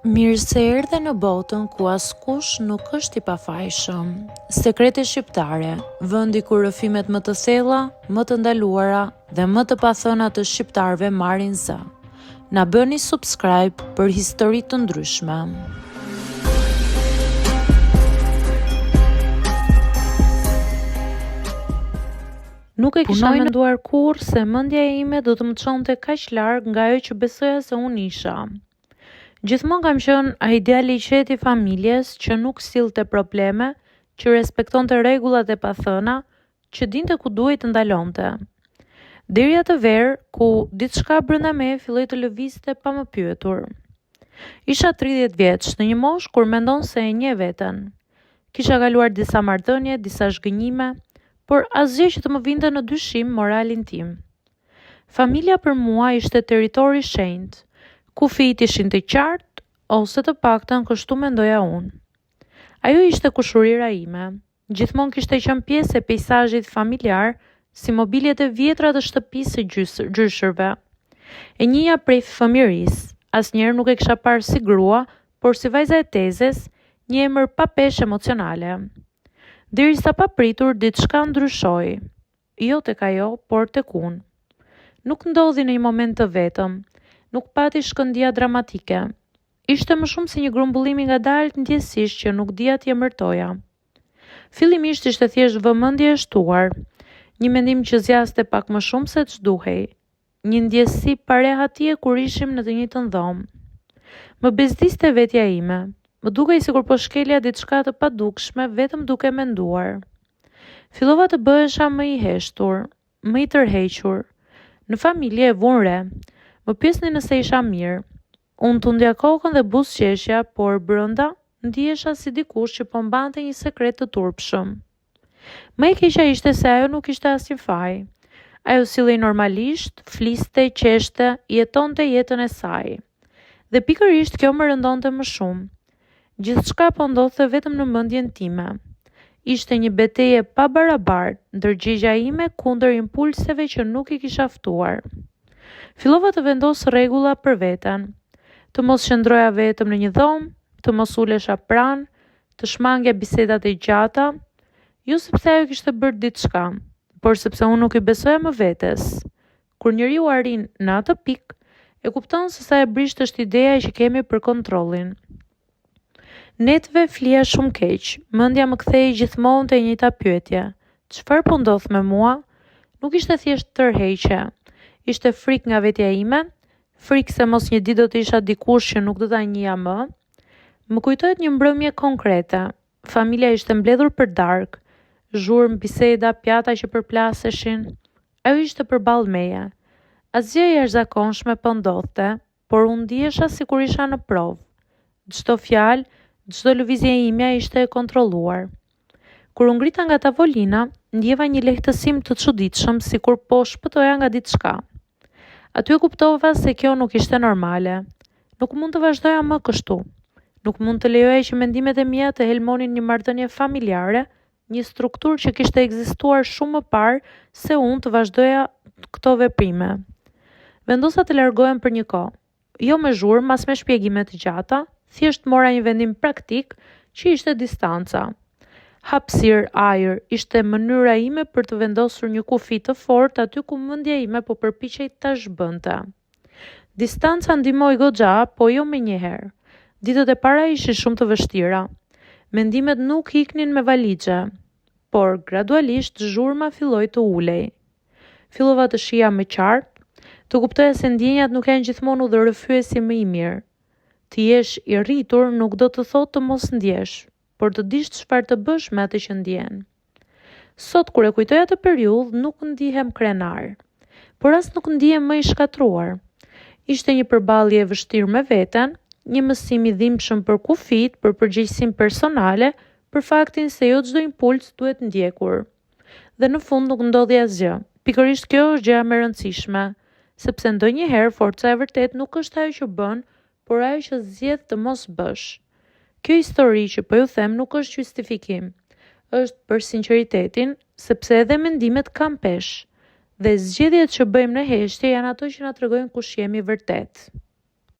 Mirë se erdhe në botën ku askush nuk është i pafajshëm. Sekrete shqiptare, vendi ku rrëfimet më të thella, më të ndaluara dhe më të pathëna të shqiptarëve marrin zë. Na bëni subscribe për histori të ndryshme. Nuk e kisha menduar kurrë se mendja ime do të më çonte kaq larg nga ajo që besoja se unë isha. Gjithmonë kam qenë ai djali i qetë i familjes që nuk sillte probleme, që respektonte rregullat e pathëna, që dinte ku duhej të ndalonte. Deri atë verë ku diçka brenda meje filloi të lëvizte pa më pyetur. Isha 30 vjeç, në një moshë kur mendon se e njeh veten. Kisha kaluar disa marrëdhënie, disa zhgënjime, por asgjë që të më vinte në dyshim moralin tim. Familja për mua ishte territori i shenjtë, ku fijit ishin të qartë, ose të paktën kështu mendoja unë. Ajo ishte kushurira ime. Gjithmonë kishte qenë pjesë e peizazhit familjar, si mobiljet e vjetra të shtëpisë së gjyshërve. E njihja prej fëmijërisë, asnjëherë nuk e kisha parë si grua, por si vajza e tezes, një emër pa peshë emocionale. Derisa papritur diçka ndryshoi. Jo tek ajo, por tek unë. Nuk ndodhi në një moment të vetëm. Nuk pati shkëndija dramatike. Ishte më shumë si një grumbullim i ngadalët ndjesisht që nuk dija t'i emërtoja. Fillimisht ishte thjesht vëmendje e shtuar, një mendim që zjaste pak më shumë se ç'duhej, një ndjesi pa rehatie kur ishim në të njëjtën dhomë. Më bezdiste vetja ime, më dukej sikur po shkelja diçka të padukshme vetëm duke menduar. Fillova të bëhesha më i heshtur, më i tërhequr. Në familje e vun re. Më pyesnin nëse isha mirë. Unë tundja kokën dhe buzëqeshja, por brenda ndihesha si dikush që po mbante një sekret të turpshëm. Më e keqja ishte se ajo nuk ishte asnjë faj. Ajo sillej normalisht, fliste, qeshte, jetonte jetën e saj. Dhe pikërisht kjo më rëndonte më shumë. Gjithçka po ndodhte vetëm në mendjen time. Ishte një betejë pa barabartë, ndërgjegjja ime kundër impulseve që nuk i kisha ftuar. Fillova të vendos rregulla për veten, të mos qëndroja vetëm në një dhomë, të mos ulesha pranë, të shmangja bisedat e gjata, jo sepse ajo kishte bërë diçka, por sepse unë nuk i besoja më vetes. Kur njeriu arrin në atë pikë, e kupton se sa e brisht është ideja që kemi për kontrollin. Netve flija shumë keq, mendja më kthehej gjithmonë te e njëjta pyetje. Çfarë po ndodh me mua? Nuk ishte thjesht tërheqje. Ishte frikë nga vetja ime, frikë se mos një ditë do të isha dikush që nuk do ta njihja më. Më kujtohet një mbrëmje konkrete. Familja ishte mbledhur për darkë, zhurmë, biseda, pjata që përplaseshin. Ajo ishte përballë meje. Asgjë e jashtëzakonshme po ndodhte, por unë ndihesha sikur isha në provë. Çdo fjalë, çdo lëvizje ime ishte e kontrolluar. Kur u ngrita nga tavolina, ndjeva një lehtësim të çuditshëm, sikur po shpëtoja nga diçka. Aty e kuptova se kjo nuk ishte normale. Nuk mund të vazhdoja më kështu. Nuk mund të lejoja që mendimet e mia të helmonin një marrëdhënie familjare, një strukturë që kishte ekzistuar shumë më parë se unë të vazhdoja këto veprime. Vendosa të largohem për një kohë. Jo me zhurmë, as me shpjegime të gjata, thjesht mora një vendim praktik që ishte distanca. Hapësirë, ajër, ishte mënyra ime për të vendosur një kufi të fortë aty ku mendja ime po përpiqej ta zhbënte. Distanca ndihmoi goxha, po jo menjëherë. Ditët e para ishin shumë të vështira. Mendimet nuk iknin me valixhe, por gradualisht zhurma filloi të ulej. Fillova të shija më qartë, të kuptoja se ndjenjat nuk janë gjithmonë udhërrëfyesi më i mirë. Të jesh i rritur nuk do të thotë të mos ndjesh, por të dish çfarë të bësh me atë që ndjen. Sot kur e kujtoj atë periudhë, nuk ndihem krenar, por as nuk ndihem më i shkatruar. Ishte një përballje e vështirë me veten, një mësim i dhimbshëm për kufit, për përgjegjësinë personale, për faktin se jo çdo impuls duhet ndjekur. Dhe në fund nuk ndodhi asgjë. Pikërisht kjo është gjëja më e rëndësishme, sepse ndonjëherë forca e vërtet nuk është ajo që bën, por ajo që zgjedh të mos bësh. Kjo histori që po ju them nuk është justifikim, është për sinqeritetin, sepse edhe mendimet kanë peshë, dhe zgjedhjet që bëjmë në heshtje janë ato që na tregojnë kush jemi vërtet.